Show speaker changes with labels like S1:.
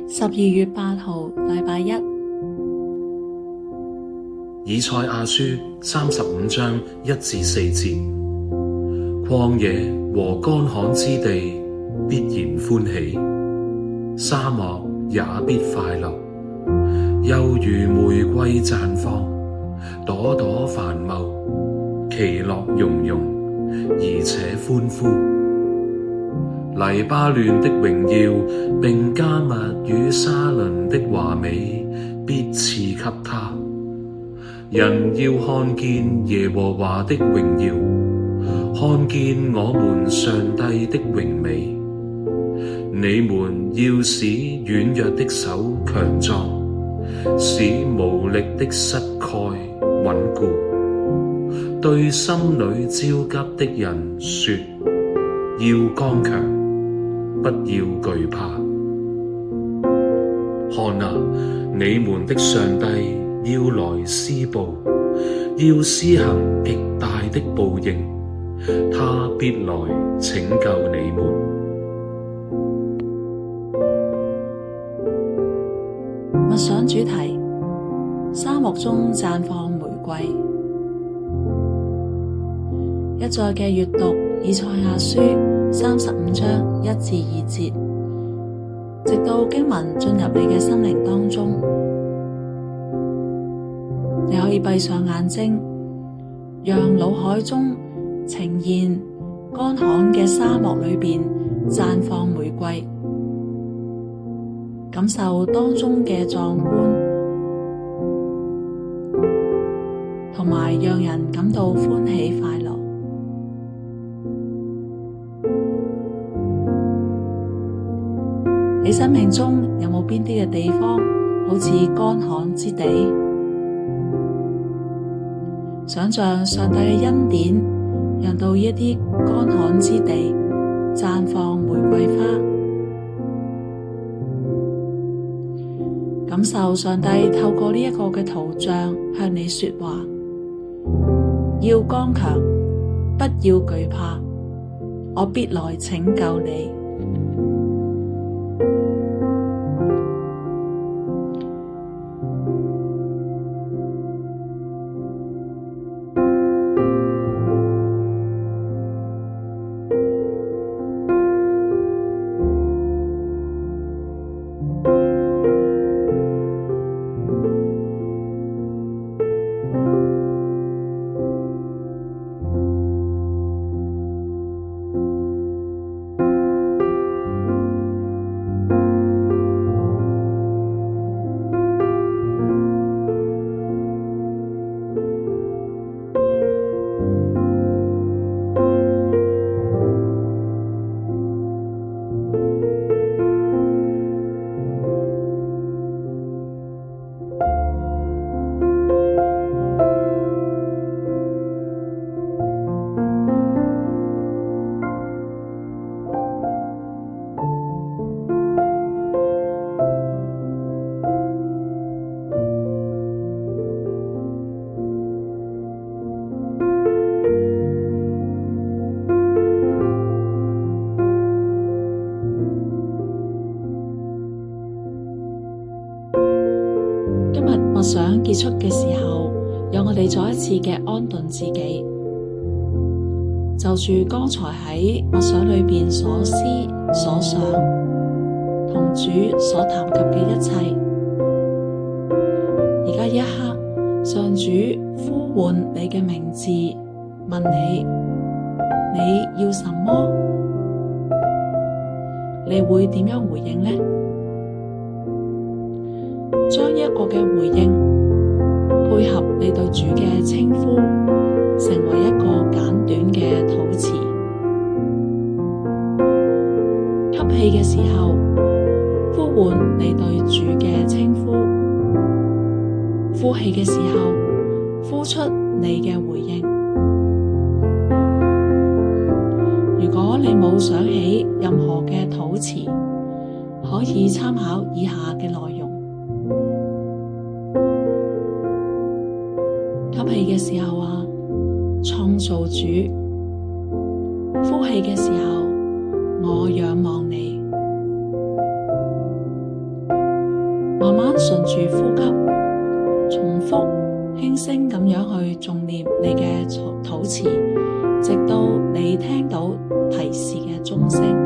S1: 12月8號，禮拜一。
S2: 以賽亞書35章1至4節：曠野和乾旱之地必然歡喜，沙漠也必快樂，猶如玫瑰綻放，朵朵繁茂，其樂融融，而且歡呼。黎巴嫩的榮耀並迦密與沙崙的華美必賜給他。人要看見耶和華的榮耀，看見我們上帝的榮美。你們要使軟弱的手強壯，使無力的膝蓋穩固。對心裏焦急的人說：要剛強，不要懼怕。看啊，你們的上帝要來施報，要施行極大的報應，他必來拯救你們。
S1: 默想主題：沙漠中綻放玫瑰。一再嘅閱讀以賽亞書35章1至2節，直到經文進入你嘅心靈當中。你可以閉上眼睛，讓腦海中呈現乾旱嘅沙漠裏邊綻放玫瑰，感受當中嘅壯觀，同埋讓人感到歡喜快樂。你生命中有冇邊啲嘅地方好似乾旱之地？想象上帝嘅恩典，讓到一啲乾旱之地綻放玫瑰花，感受上帝透過呢一個嘅圖像向你說話，要剛強，不要懼怕，我必來拯救你。默想結束嘅時候，讓我哋再一次嘅安頓自己，就住剛才喺默想裏邊所思所想，同主所談及嘅一切。而家一刻，上主呼喚你嘅名字，問你要什麼？你會點樣回應呢？將一個嘅回應配合你對主嘅稱呼，成為一個簡短嘅禱詞。吸氣嘅時候，呼喚你對主嘅稱呼；呼氣嘅時候，呼出你嘅回應。如果你冇想起任何嘅禱詞，可以參考以下嘅內容。吸氣嘅時候話，創造主；呼氣嘅時候，我仰望你。慢慢順住呼吸，重複輕聲咁樣去誦念你嘅禱詞，直到你聽到提示嘅鐘聲。